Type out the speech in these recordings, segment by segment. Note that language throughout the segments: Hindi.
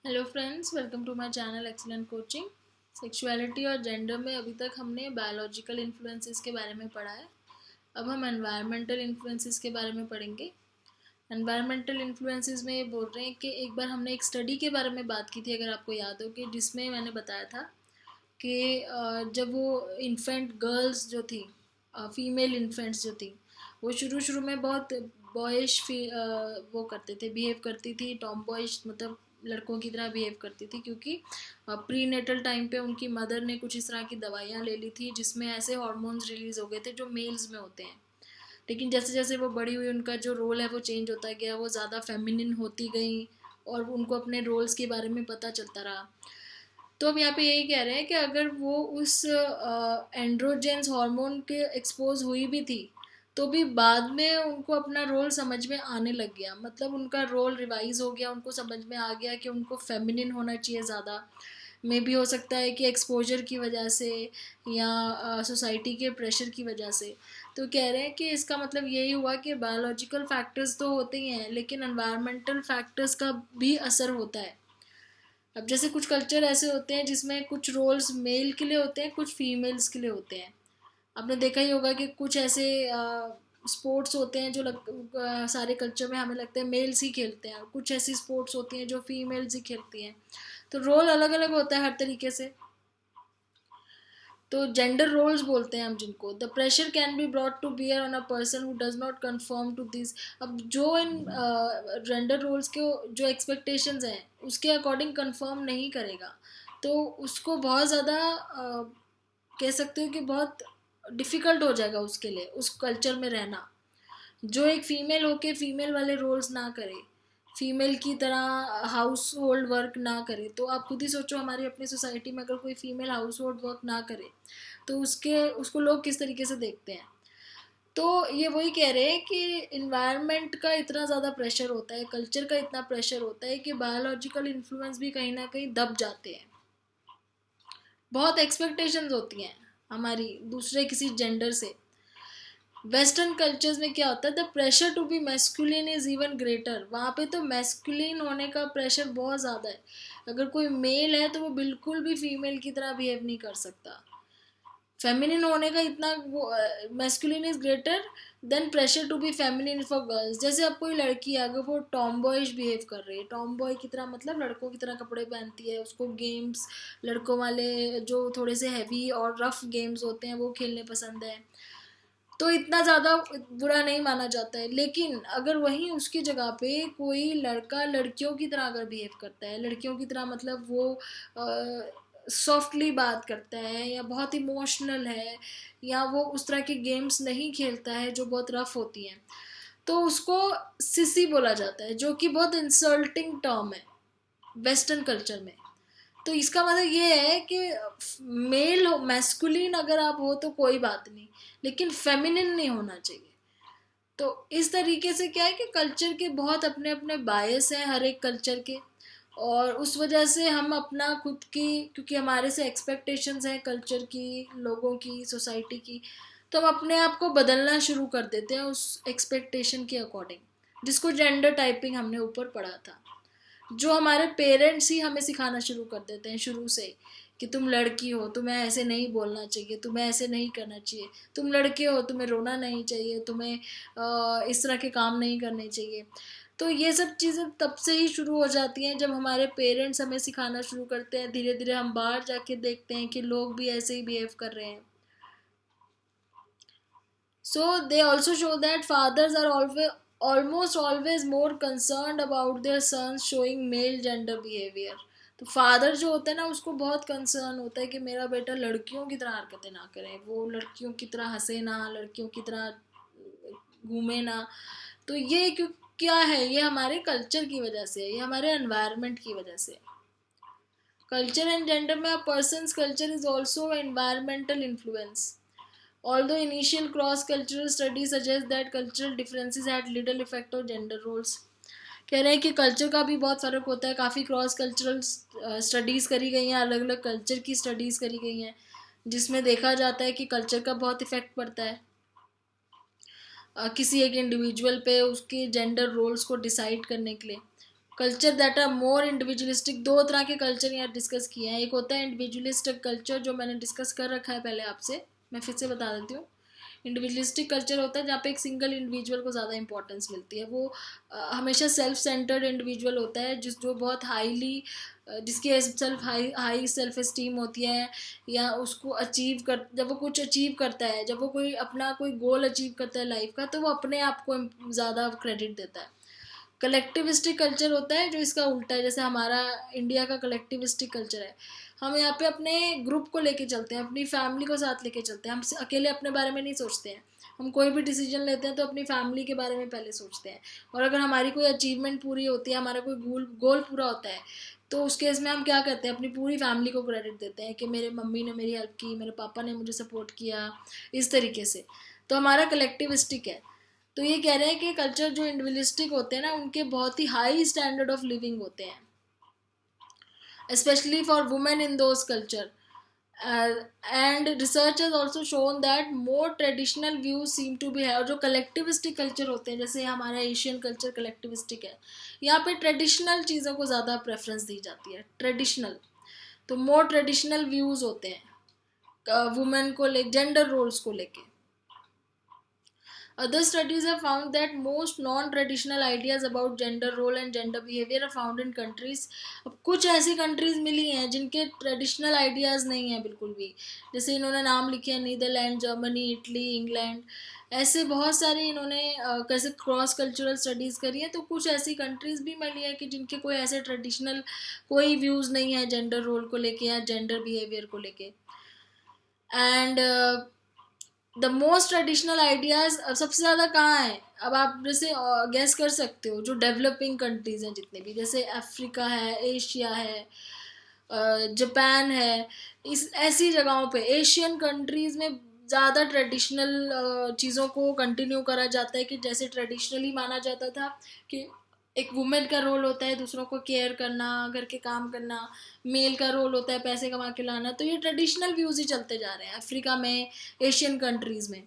Hello friends, welcome to my channel excellent coaching. Sexuality और जेंडर में अभी तक हमने बायोलॉजिकल इन्फ्लुएंसेस के बारे में पढ़ा है। अब हम एनवायरमेंटल इन्फ्लुएंसेस के बारे में पढ़ेंगे। एनवायरमेंटल इन्फ्लुएंसेस में ये बोल रहे हैं कि एक बार हमने एक स्टडी के बारे में बात की थी, अगर आपको याद हो, कि जिसमें मैंने बताया था कि जब वो इन्फेंट गर्ल्स जो थी, फीमेल इन्फेंट्स जो थी, वो शुरू शुरू में बहुत बॉयश वो करते थे, बिहेव करती थी, टॉम बॉयश, मतलब लड़कों की तरह बिहेव करती थी, क्योंकि प्री नेटल टाइम पे उनकी मदर ने कुछ इस तरह की दवाइयाँ ले ली थी जिसमें ऐसे हार्मोन्स रिलीज हो गए थे जो मेल्स में होते हैं। लेकिन जैसे जैसे वो बड़ी हुई, उनका जो रोल है वो चेंज होता गया, वो ज़्यादा फेमिनिन होती गई और उनको अपने रोल्स के बारे में पता चलता रहा। तो हम यहाँ पे यही कह रहे हैं कि अगर वो उस एंड्रोजेंस हार्मोन के एक्सपोज हुई भी थी, तो भी बाद में उनको अपना रोल समझ में आने लग गया, मतलब उनका रोल रिवाइज हो गया, उनको समझ में आ गया कि उनको फेमिनिन होना चाहिए ज़्यादा। मे भी हो सकता है कि एक्सपोजर की वजह से या सोसाइटी के प्रेशर की वजह से। तो कह रहे हैं कि इसका मतलब यही हुआ कि बायोलॉजिकल फैक्टर्स तो होते ही हैं, लेकिन एनवायरमेंटल फैक्टर्स का भी असर होता है। अब जैसे कुछ कल्चर ऐसे होते हैं जिसमें कुछ रोल्स मेल के लिए होते हैं, कुछ फीमेल्स के लिए होते हैं। आपने देखा ही होगा कि कुछ ऐसे स्पोर्ट्स होते हैं जो सारे कल्चर में हमें लगता है मेल्स ही खेलते हैं, और कुछ ऐसी स्पोर्ट्स होती हैं जो फीमेल्स ही खेलती हैं। तो रोल अलग अलग होता है हर तरीके से। तो जेंडर रोल्स बोलते हैं हम जिनको। The pressure can be brought to bear on a person who does not conform to this. अब जो इन जेंडर रोल्स के जो एक्सपेक्टेशंस हैं उसके अकॉर्डिंग कंफर्म नहीं करेगा, तो उसको बहुत ज़्यादा कह सकते हो कि बहुत डिफ़िकल्ट हो जाएगा उसके लिए उस कल्चर में रहना। जो एक फ़ीमेल होके फ़ीमेल वाले रोल्स ना करे, फीमेल की तरह हाउस होल्ड वर्क ना करे, तो आप खुद ही सोचो हमारी अपनी सोसाइटी में अगर कोई फीमेल हाउस होल्ड वर्क ना करे तो उसके उसको लोग किस तरीके से देखते हैं। तो ये वही कह रहे हैं कि इन्वायरमेंट का इतना ज़्यादा प्रेशर होता है, कल्चर का इतना प्रेशर होता है कि बायोलॉजिकल इन्फ्लुएंस भी कहीं ना कहीं दब जाते हैं। बहुत एक्सपेक्टेशंस होती हैं हमारी दूसरे किसी जेंडर से। वेस्टर्न कल्चर्स में क्या होता है, the pressure to be masculine is even greater. वहाँ पे तो मैस्कुलिन होने का प्रेशर बहुत ज़्यादा है। अगर कोई मेल है तो वो बिल्कुल भी फीमेल की तरह बिहेव नहीं कर सकता। फेमिनिन होने का इतना वो, masculine is greater than pressure to be feminine for girls. जैसे अब कोई लड़की है, अगर वो टॉम बॉयज बिहेव कर रही है, टॉम बॉय की तरह मतलब लड़कों की तरह कपड़े पहनती है, उसको गेम्स, लड़कों वाले जो थोड़े से हैवी और रफ गेम्स होते हैं वो खेलने पसंद है, तो इतना ज़्यादा बुरा नहीं माना जाता है। लेकिन अगर वहीं उसकी जगह पे कोई लड़का लड़कियों की तरह अगर बिहेव करता है, लड़कियों की तरह मतलब वो सॉफ्टली बात करता है या बहुत इमोशनल है, या वो उस तरह के गेम्स नहीं खेलता है जो बहुत रफ होती हैं, तो उसको सिसी बोला जाता है, जो कि बहुत इंसल्टिंग टर्म है वेस्टर्न कल्चर में। तो इसका मतलब ये है कि मेल हो, मैस्कुलिन अगर आप हो तो कोई बात नहीं, लेकिन फेमिनिन नहीं होना चाहिए। तो इस तरीके से क्या है कि कल्चर के बहुत अपने अपने बायस हैं हर एक कल्चर के, और उस वजह से हम अपना खुद की, क्योंकि हमारे से एक्सपेक्टेशंस हैं कल्चर की, लोगों की, सोसाइटी की, तो हम अपने आप को बदलना शुरू कर देते हैं उस एक्सपेक्टेशन के अकॉर्डिंग, जिसको जेंडर टाइपिंग हमने ऊपर पढ़ा था। जो हमारे पेरेंट्स ही हमें सिखाना शुरू कर देते हैं शुरू से ही, कि तुम लड़की हो, तुम्हें ऐसे नहीं बोलना चाहिए, तुम्हें ऐसे नहीं करना चाहिए, तुम लड़के हो, तुम्हें रोना नहीं चाहिए, तुम्हें इस तरह के काम नहीं करने चाहिए। तो ये सब चीज़ें तब से ही शुरू हो जाती हैं जब हमारे पेरेंट्स हमें सिखाना शुरू करते हैं। धीरे धीरे हम बाहर जाके देखते हैं कि लोग भी ऐसे ही बिहेव कर रहे हैं। So they also show that fathers are almost always more concerned about their sons showing male gender behavior. तो फादर जो होता है ना, उसको बहुत कंसर्न होता है कि मेरा बेटा लड़कियों की तरह हरकतें ना करे, वो लड़कियों की तरह हंसे ना, लड़कियों की तरह घूमे ना। तो ये क्यों, क्या है, ये हमारे कल्चर की वजह से है, ये हमारे एनवायरनमेंट की वजह से। कल्चर एंड जेंडर में a person's culture is also environmental influence. Although initial cross-cultural studies suggest that cultural differences had little effect on gender roles. कह रहे हैं कि कल्चर का भी बहुत फ़र्क होता है, काफ़ी क्रॉस कल्चरल स्टडीज़ करी गई हैं, अलग अलग कल्चर की स्टडीज़ करी गई हैं, जिसमें देखा जाता है कि कल्चर का बहुत इफ़ेक्ट पड़ता है किसी एक इंडिविजुअल पे उसके जेंडर रोल्स को डिसाइड करने के लिए। Culture that are more individualistic, दो तरह के कल्चर यहाँ डिस्कस किए हैं। एक होता है इंडिविजुअलिस्टिक कल्चर, जो मैंने डिस्कस कर रखा है पहले आपसे, मैं फिर से बता देती हूँ। इंडिविजुअलिस्टिक कल्चर होता है जहाँ पे एक सिंगल इंडिविजुअल को ज़्यादा इंपॉर्टेंस मिलती है, वो हमेशा सेल्फ सेंटर्ड इंडिविजुअल होता है, जो बहुत हाईली, जिसकी सेल्फ हाई सेल्फ एस्टीम होती है, या उसको जब वो कुछ अचीव करता है, जब वो कोई अपना कोई गोल अचीव करता है लाइफ का, तो वो अपने आप को ज़्यादा क्रेडिट देता है। कलेक्टिविस्टिक कल्चर होता है जो इसका उल्टा है, जैसे हमारा इंडिया का कलेक्टिविस्टिक कल्चर है। हम यहाँ पे अपने ग्रुप को लेके चलते हैं, अपनी फैमिली को साथ लेके चलते हैं, हम अकेले अपने बारे में नहीं सोचते हैं। हम कोई भी डिसीजन लेते हैं तो अपनी फैमिली के बारे में पहले सोचते हैं, और अगर हमारी कोई अचीवमेंट पूरी होती है, हमारा कोई गोल पूरा होता है, तो उस केस में हम क्या करते हैं, अपनी पूरी फैमिली को क्रेडिट देते हैं कि मेरे मम्मी ने मेरी हेल्प की, मेरे पापा ने मुझे सपोर्ट किया, इस तरीके से। तो हमारा कलेक्टिविस्टिक है। तो ये कह रहे हैं कि कल्चर जो इंडिविजुअलिस्टिक होते हैं ना, उनके बहुत ही हाई स्टैंडर्ड ऑफ लिविंग होते हैं, especially for women in those culture. And research has also shown that more traditional views seem to be है। और जो कलेक्टिविस्टिक कल्चर होते हैं, जैसे हमारा एशियन कल्चर कलेक्टिविस्टिक है, यहाँ पे ट्रेडिशनल चीज़ों को ज़्यादा प्रेफरेंस दी जाती है, ट्रेडिशनल। तो मोर ट्रेडिशनल व्यूज़ होते हैं वुमेन को ले, जेंडर रोल्स को लेके। Other studies have found that most non-traditional ideas about gender role and gender behavior are found in countries। अब कुछ ऐसी कंट्रीज मिली हैं जिनके ट्रेडिशनल आइडियाज़ नहीं है बिल्कुल भी, जैसे इन्होंने नाम लिखे हैं नीदरलैंड, जर्मनी, इटली, इंग्लैंड, ऐसे बहुत सारे इन्होंने कैसे क्रॉस कल्चरल स्टडीज़ करी है। तो कुछ ऐसी कंट्रीज़ भी मिली है कि जिनके कोई ऐसे ट्रेडिशनल कोई व्यूज़ नहीं है जेंडर रोल को लेके या जेंडर बिहेवियर को लेके। And the most traditional ideas सबसे ज़्यादा कहाँ है, अब आप जैसे गैस कर सकते हो, जो डेवलपिंग कंट्रीज़ हैं जितने भी, जैसे अफ्रीका है, एशिया है, जापान है, इस ऐसी जगहों पे एशियन कंट्रीज़ में ज़्यादा ट्रेडिशनल चीज़ों को कंटिन्यू करा जाता है, कि जैसे ट्रेडिशनली माना जाता था कि एक वुमेन का रोल होता है दूसरों को केयर करना, घर के काम करना, मेल का रोल होता है पैसे कमा के लाना। तो ये ट्रेडिशनल व्यूज़ ही चलते जा रहे हैं अफ्रीका में, एशियन कंट्रीज़ में।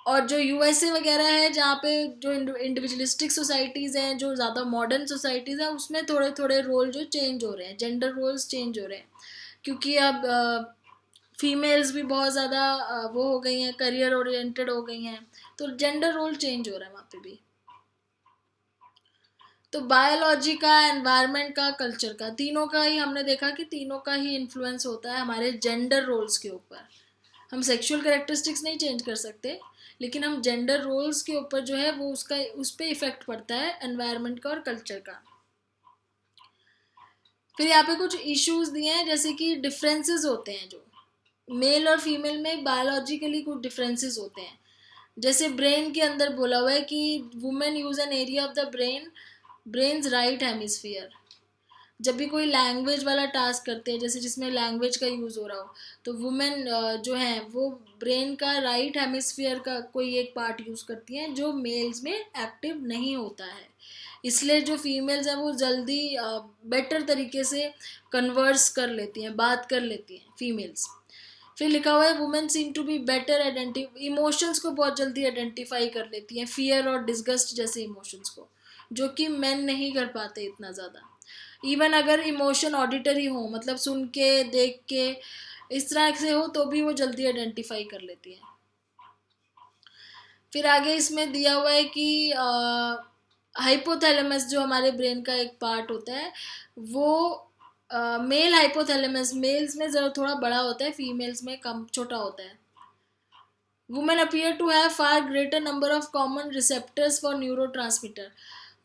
और जो यूएसए वगैरह है, जहाँ पे जो इंडिविजुअलिस्टिक सोसाइटीज़ हैं, जो ज़्यादा मॉडर्न सोसाइटीज़ हैं, उसमें थोड़े थोड़े रोल जो चेंज हो रहे हैं, जेंडर रोल्स चेंज हो रहे हैं, क्योंकि अब फीमेल्स भी बहुत ज़्यादा वो हो गई हैं, करियर ओरिएंटेड हो गई हैं, तो जेंडर रोल चेंज हो रहा है वहाँ पे भी। तो बायोलॉजी का, एनवायरनमेंट का, कल्चर का, तीनों का ही हमने देखा कि तीनों का ही इन्फ्लुएंस होता है हमारे जेंडर रोल्स के ऊपर। हम सेक्सुअल कैरेक्टरिस्टिक्स नहीं चेंज कर सकते, लेकिन हम जेंडर रोल्स के ऊपर जो है वो उस पर इफेक्ट पड़ता है एनवायरनमेंट का और कल्चर का। फिर यहाँ पे कुछ इश्यूज दिए हैं, जैसे कि डिफरेंसेस होते हैं जो मेल और फीमेल में, बायोलॉजिकली कुछ डिफरेंसेस होते हैं। जैसे ब्रेन के अंदर बोला हुआ है कि women use an area of the brains right hemisphere. जब भी कोई लैंग्वेज वाला टास्क करते हैं, जैसे जिसमें लैंग्वेज का यूज़ हो रहा हो, तो वुमेन जो है वो ब्रेन का राइट हेमिस्फीयर का कोई एक पार्ट यूज़ करती हैं, जो मेल्स में एक्टिव नहीं होता है। इसलिए जो फीमेल्स हैं वो जल्दी बेटर तरीके से कन्वर्स कर लेती हैं, बात कर लेती हैं फीमेल्स। फिर लिखा हुआ है women seem to be better emotions को बहुत जल्दी आइडेंटिफाई कर लेती हैं, फियर और डिस्गस्ट जैसे इमोशंस को, जो कि मेन नहीं कर पाते इतना ज़्यादा। इवन अगर इमोशन ऑडिटरी हो, मतलब सुन के, देख के, इस तरह से हो, तो भी वो जल्दी आइडेंटिफाई कर लेती हैं। फिर आगे इसमें दिया हुआ है कि हाइपोथैलेमस जो हमारे ब्रेन का एक पार्ट होता है, वो मेल हाइपोथैलेमस मेल्स में ज़रा थोड़ा बड़ा होता है, फीमेल्स में कम छोटा होता है। Women appear to have far greater number of common receptors for neurotransmitter.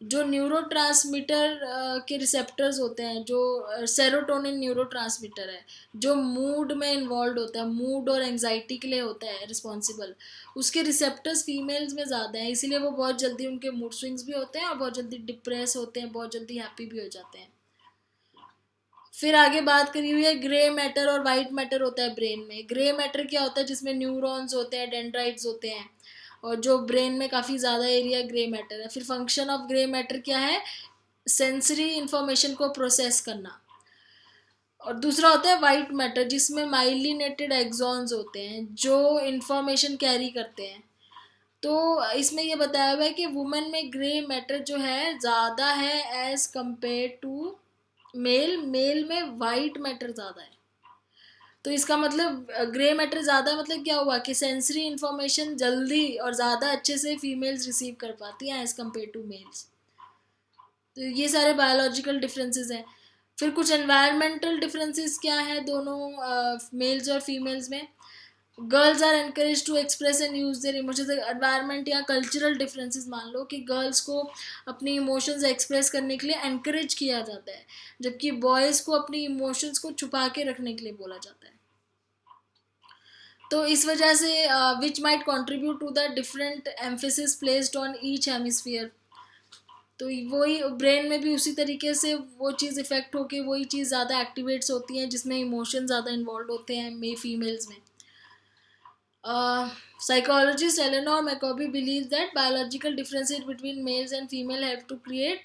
जो न्यूरोट्रांसमीटर के रिसेप्टर्स होते हैं, जो सेरोटोनिन न्यूरोट्रांसमीटर है, जो मूड में इन्वॉल्व होता है, मूड और एंजाइटी के लिए होता है रिस्पॉन्सिबल, उसके रिसेप्टर्स फीमेल्स में ज़्यादा हैं, इसीलिए वो बहुत जल्दी उनके मूड स्विंग्स भी होते हैं और बहुत जल्दी डिप्रेस होते हैं, बहुत जल्दी हैप्पी भी हो जाते हैं। फिर आगे बात करी हुई है ग्रे मैटर और वाइट मैटर होता है ब्रेन में। ग्रे मैटर क्या होता है, जिसमें न्यूरॉन्स होते हैं, डेंड्राइट्स होते हैं, और जो ब्रेन में काफ़ी ज़्यादा एरिया ग्रे मैटर है। फिर फंक्शन ऑफ ग्रे मैटर क्या है, सेंसरी इंफॉर्मेशन को प्रोसेस करना। और दूसरा होता है वाइट मैटर, जिसमें माइलिनेटेड एक्सॉन्स होते हैं, जो इंफॉर्मेशन कैरी करते हैं, तो इसमें ये बताया हुआ है कि वुमेन में ग्रे मैटर जो है ज़्यादा है as compare to male, male में वाइट मैटर ज़्यादा है। तो इसका मतलब ग्रे मैटर ज़्यादा मतलब क्या हुआ कि सेंसरी इंफॉर्मेशन जल्दी और ज़्यादा अच्छे से फीमेल्स रिसीव कर पाती हैं एज कम्पेयर टू मेल्स। तो ये सारे बायोलॉजिकल डिफरेंसेस हैं। फिर कुछ एनवायरमेंटल डिफरेंसेस क्या है दोनों मेल्स और फीमेल्स में। Girls are encourage to express and use their emotions. Environment या कल्चरल डिफरेंसेस मान लो कि गर्ल्स को अपनी इमोशंस एक्सप्रेस करने के लिए एनकरेज किया जाता है, जबकि बॉयज़ को अपनी इमोशंस को छुपा के रखने के लिए बोला जाता है। तो इस वजह से which might contribute to the different emphasis placed on each hemisphere. तो वही ब्रेन में भी उसी तरीके से वो चीज़ इफेक्ट होके वही चीज़ ज़्यादा एक्टिवेट्स होती हैं जिसमें इमोशन ज़्यादा इन्वॉल्व होते हैं फीमेल्स में। Psychologist Eleanor McCoby believes that biological differences between males and female help to create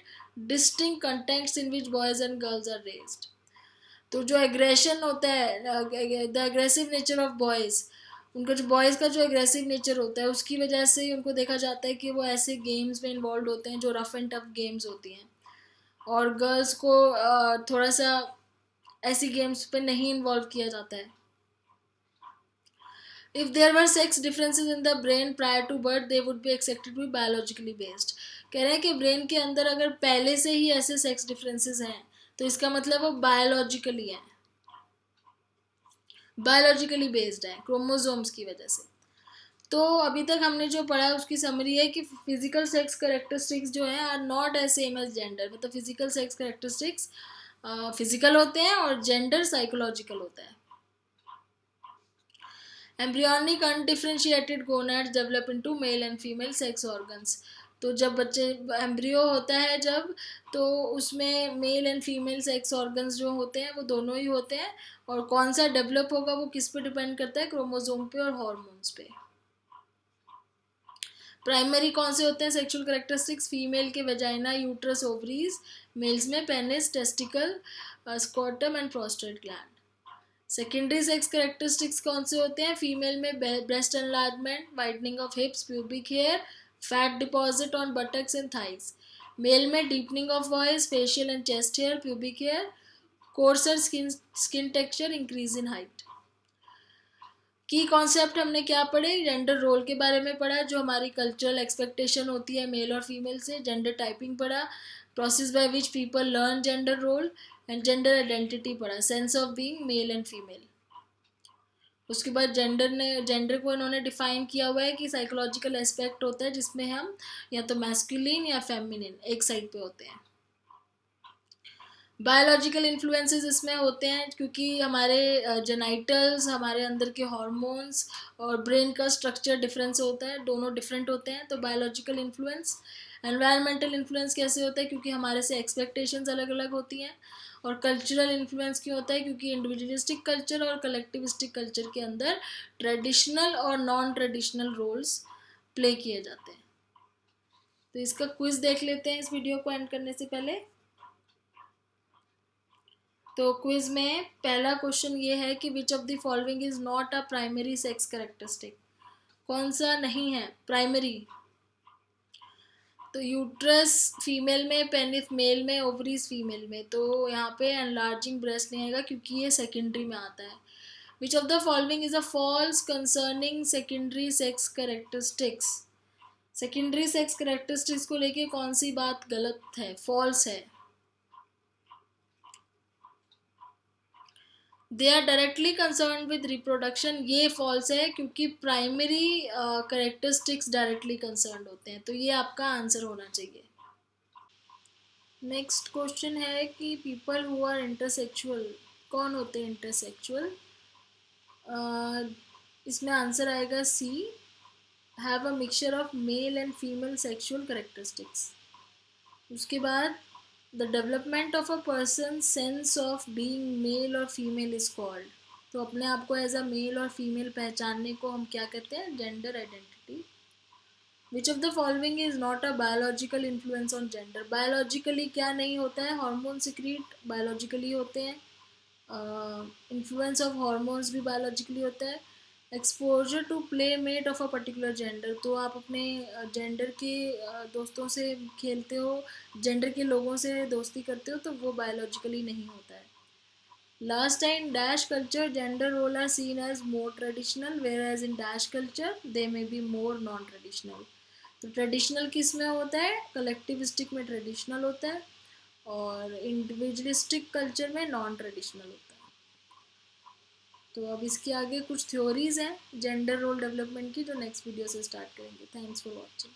distinct contexts in which boys and girls are raised. तो जो एग्रेशन होता है, the aggressive nature of boys, उनका जो बॉयज़ का जो एग्रेसिव नेचर होता है उसकी वजह से ही उनको देखा जाता है कि वो ऐसे गेम्स में इन्वॉल्व होते हैं जो रफ एंड टफ गेम्स होती हैं, और गर्ल्स को थोड़ा सा ऐसी गेम्स पे नहीं इन्वॉल्व किया जाता है। If there were sex differences in the brain prior to birth, they would be accepted to be biologically based. कह रहे हैं कि ब्रेन के अंदर अगर पहले से ही ऐसे सेक्स डिफरेंसेस हैं तो इसका मतलब वो बायोलॉजिकली है, बायोलॉजिकली बेस्ड है क्रोमोसोम्स की वजह से। तो अभी तक हमने जो पढ़ा है उसकी समरी है कि फिजिकल सेक्स करेक्टरिस्टिक्स जो है are not as same as gender. मतलब फिजिकल सेक्स करेक्टरिस्टिक्स फिजिकल होते हैं और जेंडर साइकोलॉजिकल होता है। Embryonic undifferentiated gonads develop into male and female sex organs. तो जब बच्चे एम्ब्रियो होता है जब, तो उसमें male and female sex organs जो होते हैं वो दोनों ही होते हैं, और कौन सा डेवलप होगा वो किस पे डिपेंड करता है, क्रोमोसोम पे और हॉर्मोन्स पे। प्राइमरी कौन से होते हैं सेक्सुअल करेक्टरिस्टिक्स, फीमेल के वेजाइना, यूट्रस, ओवरीज, मेल्स में penis, testicle, scrotum and prostate gland. Secondary sex characteristics कौन से होते हैं, फीमेल में breast enlargement, widening of hips, pubic hair, fat deposit on buttocks and thighs. Male में deepening of voice, facial and chest hair, pubic hair, coarser skin texture, increase in height. की कॉन्सेप्ट हमने क्या पढ़े, जेंडर रोल के बारे में पढ़ा जो हमारी कल्चरल एक्सपेक्टेशन होती है मेल और फीमेल से। जेंडर टाइपिंग पढ़ा, process by which people learn gender role, and gender identity पढ़ा, sense of being male and female. उसके बाद जेंडर को इन्होंने डिफाइन किया हुआ है कि साइकोलॉजिकल एस्पेक्ट होता है जिसमें हम या तो मैस्कुलिन या फेमिनिन एक साइड पे होते हैं। बायोलॉजिकल इन्फ्लुएंसेस इसमें होते हैं क्योंकि हमारे जेनाइटल्स, हमारे अंदर के हार्मोन्स और ब्रेन का स्ट्रक्चर डिफरेंस होता है, दोनों डिफरेंट होते हैं। तो बायोलॉजिकल इन्फ्लुएंस। एनवायरमेंटल इन्फ्लुएंस कैसे होता है, क्योंकि हमारे से एक्सपेक्टेशंस अलग अलग होती हैं। और कल्चरल इन्फ्लुएंस क्यों होता है, क्योंकि इंडिविजुअलिस्टिक कल्चर और कलेक्टिविस्टिक कल्चर के अंदर ट्रेडिशनल और नॉन ट्रेडिशनल रोल्स प्ले किए जाते हैं। तो इसका क्विज देख लेते हैं इस वीडियो को एंड करने से पहले। तो क्विज में पहला क्वेश्चन ये है कि विच of the following is not a primary sex characteristic. कौन सा नहीं है प्राइमरी। तो यूट्रस फीमेल में, पेनिस मेल में, ओवरीज फीमेल में। तो यहाँ पे एनलार्जिंग ब्रेस्ट नहीं आएगा क्योंकि ये सेकेंडरी में आता है। Which of the following is a false concerning secondary sex characteristics. Secondary sex characteristics को लेके कौन सी बात गलत है, फॉल्स है। They are directly concern with reproduction, ये फॉल्स है क्योंकि प्राइमरी करेक्टरिस्टिक्स डायरेक्टली कंसर्न होते हैं। तो ये आपका आंसर होना चाहिए। नेक्स्ट क्वेश्चन है कि पीपल हु आर इंटरसेक्सुअल, कौन होते हैं इंटरसेक्सुअल। इसमें आंसर आएगा C, have a mixture of male and female sexual characteristics. उसके बाद the development of a person sense of being male और फीमेल इज कॉल्ड। तो अपने आप को एज अ मेल और फीमेल पहचानने को हम क्या कहते हैं, gender identity. Which of the following is not a biological influence on gender. Biologically क्या नहीं होता है, हार्मोन सिक्रीट बायोलॉजिकली होते हैं, इन्फ्लुएंस ऑफ हार्मोन्स भी बायोलॉजिकली होता है, exposure to playmate of a particular gender, तो आप अपने जेंडर के दोस्तों से खेलते हो, जेंडर के लोगों से दोस्ती करते हो, तो वो बायोलॉजिकली नहीं होता है। Last time dash culture gender role are seen as more traditional, whereas in dash culture they may be more non traditional. तो ट्रेडिशनल किस में होता है, कलेक्टिविस्टिक में ट्रेडिशनल होता है, और इंडिविजुअलिस्टिक कल्चर में नॉन ट्रेडिशनल होता है। तो अब इसके आगे कुछ थ्योरीज हैं जेंडर रोल डेवलपमेंट की, जो नेक्स्ट वीडियो से स्टार्ट करेंगे। Thanks for watching.